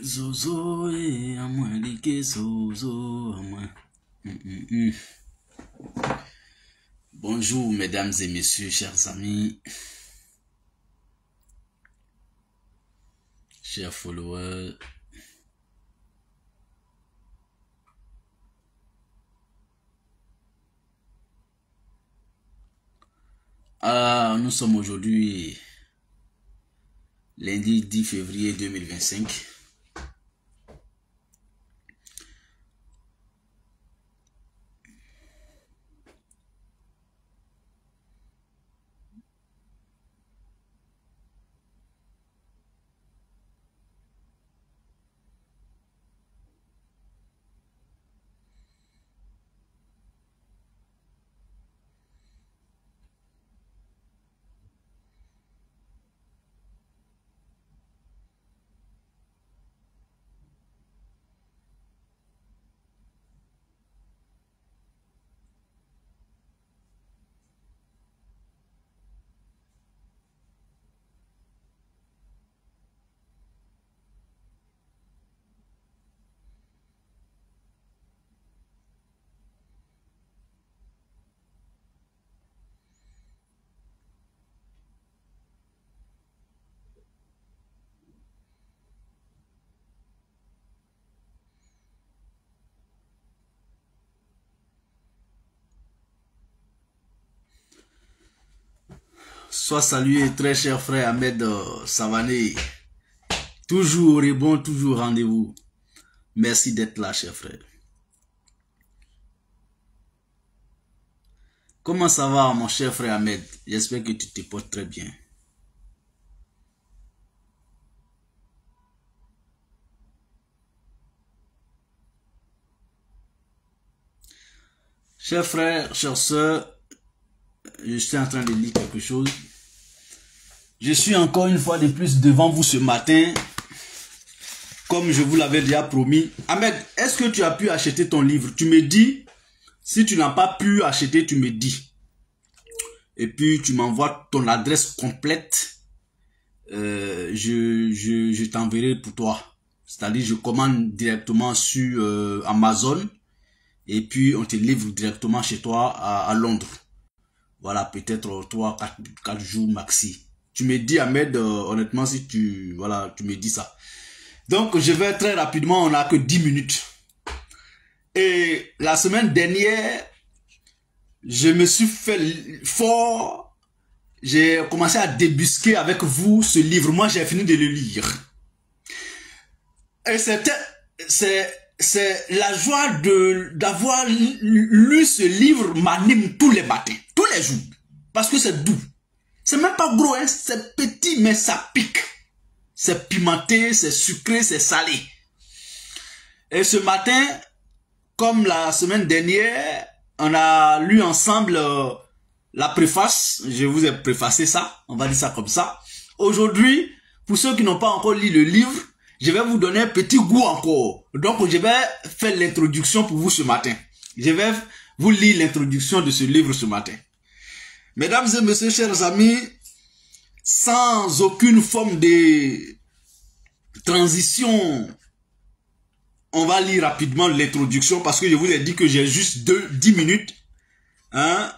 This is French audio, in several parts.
Zozo et à moins liqué, zozo à moins. Bonjour mesdames et messieurs, chers amis, chers followers. Nous sommes aujourd'hui lundi 10 février 2025. Sois salué, très cher frère Ahmed Savané. Toujours et bon, toujours rendez-vous. Merci d'être là, cher frère. Comment ça va, mon cher frère Ahmed? J'espère que tu te portes très bien. Chers frères, chères sœurs, je suis en train de lire quelque chose. Je suis encore une fois de plus devant vous ce matin, comme je vous l'avais déjà promis. Ahmed, est-ce que tu as pu acheter ton livre? Tu me dis, si tu n'as pas pu acheter, tu me dis. Et puis tu m'envoies ton adresse complète. Je t'enverrai pour toi. C'est-à-dire, je commande directement sur Amazon. Et puis on te livre directement chez toi à Londres. Voilà, peut-être 3-4 jours maxi. Tu me dis, Ahmed, honnêtement, si tu me dis ça. Donc, je vais très rapidement, on n'a que 10 minutes. Et la semaine dernière, je me suis fait fort. J'ai commencé à débusquer avec vous ce livre. Moi, j'ai fini de le lire. Et c'est la joie d'avoir lu ce livre m'anime tous les matins, tous les jours. Parce que c'est doux. C'est même pas gros, hein, c'est petit, mais ça pique. C'est pimenté, c'est sucré, c'est salé. Et ce matin, comme la semaine dernière, on a lu ensemble la préface. Je vous ai préfacé ça, on va dire ça comme ça. Aujourd'hui, pour ceux qui n'ont pas encore lu le livre, je vais vous donner un petit goût encore. Donc, je vais faire l'introduction pour vous ce matin. Je vais vous lire l'introduction de ce livre ce matin. Mesdames et messieurs, chers amis, sans aucune forme de transition, on va lire rapidement l'introduction parce que je vous ai dit que j'ai juste 10 minutes en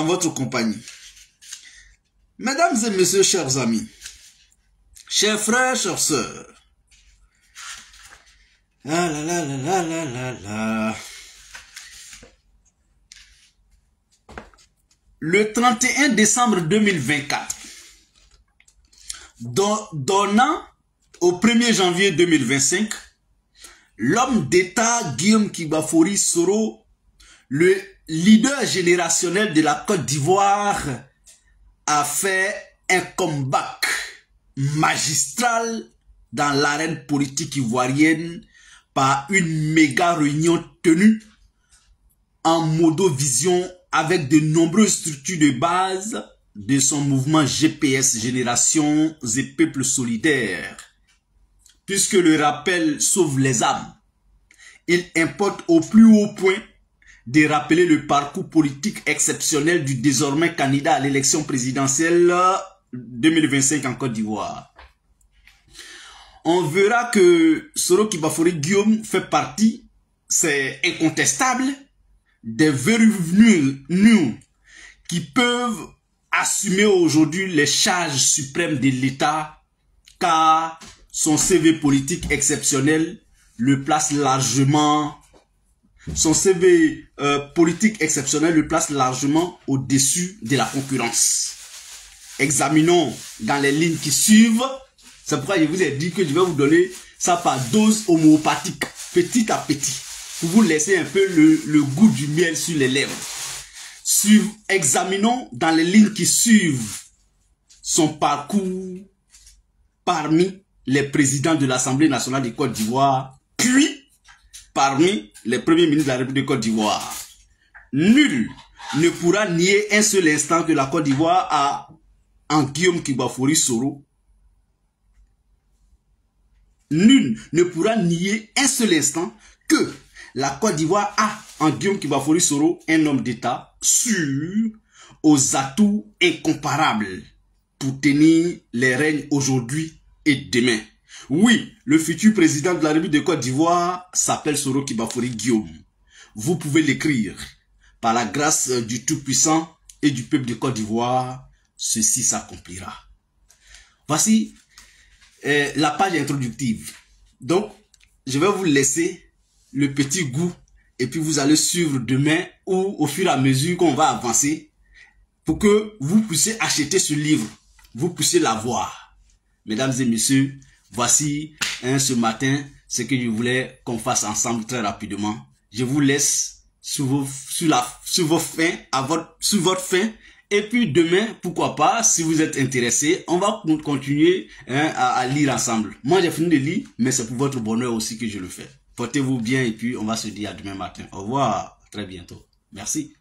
votre compagnie. Mesdames et messieurs, chers amis, chers frères, chères sœurs, le 31 décembre 2024, donnant au 1er janvier 2025, l'homme d'État Guillaume Kibafori Soro, le leader générationnel de la Côte d'Ivoire, a fait un comeback magistral dans l'arène politique ivoirienne par une méga réunion tenue en modo-vision avec de nombreuses structures de base de son mouvement GPS, Générations et Peuples Solidaires. Puisque le rappel sauve les âmes, il importe au plus haut point de rappeler le parcours politique exceptionnel du désormais candidat à l'élection présidentielle 2025 en Côte d'Ivoire. on verra que Soro Kibafori Guillaume fait partie, c'est incontestable, des véreux nuls qui peuvent assumer aujourd'hui les charges suprêmes de l'État, car son CV politique exceptionnel le place largement, au-dessus de la concurrence. Examinons dans les lignes qui suivent. C'est pourquoi je vous ai dit que je vais vous donner ça par dose homéopathique, petit à petit, pour vous laisser un peu le goût du miel sur les lèvres. Examinons dans les lignes qui suivent son parcours parmi les présidents de l'Assemblée nationale de Côte d'Ivoire, puis parmi les premiers ministres de la République de Côte d'Ivoire. Nul ne pourra nier un seul instant que la Côte d'Ivoire a en Guillaume Kibafori Soro. Nul ne pourra nier un seul instant que la Côte d'Ivoire a en Guillaume Kibafori Soro un homme d'État sûr, aux atouts incomparables pour tenir les règnes aujourd'hui et demain. Oui, le futur président de la République de Côte d'Ivoire s'appelle Soro Kibafori Guillaume. Vous pouvez l'écrire. Par la grâce du Tout-Puissant et du peuple de Côte d'Ivoire, ceci s'accomplira. Voici la page introductive. Donc, je vais vous laisser le petit goût et puis vous allez suivre demain ou au fur et à mesure qu'on va avancer pour que vous puissiez acheter ce livre, vous puissiez l'avoir. Mesdames et messieurs, voici ce matin ce que je voulais qu'on fasse ensemble très rapidement. Je vous laisse sur votre faim. Et puis demain, pourquoi pas, si vous êtes intéressé, on va continuer à lire ensemble. Moi, j'ai fini de lire, mais c'est pour votre bonheur aussi que je le fais. Portez-vous bien et puis on va se dire à demain matin. Au revoir, à très bientôt. Merci.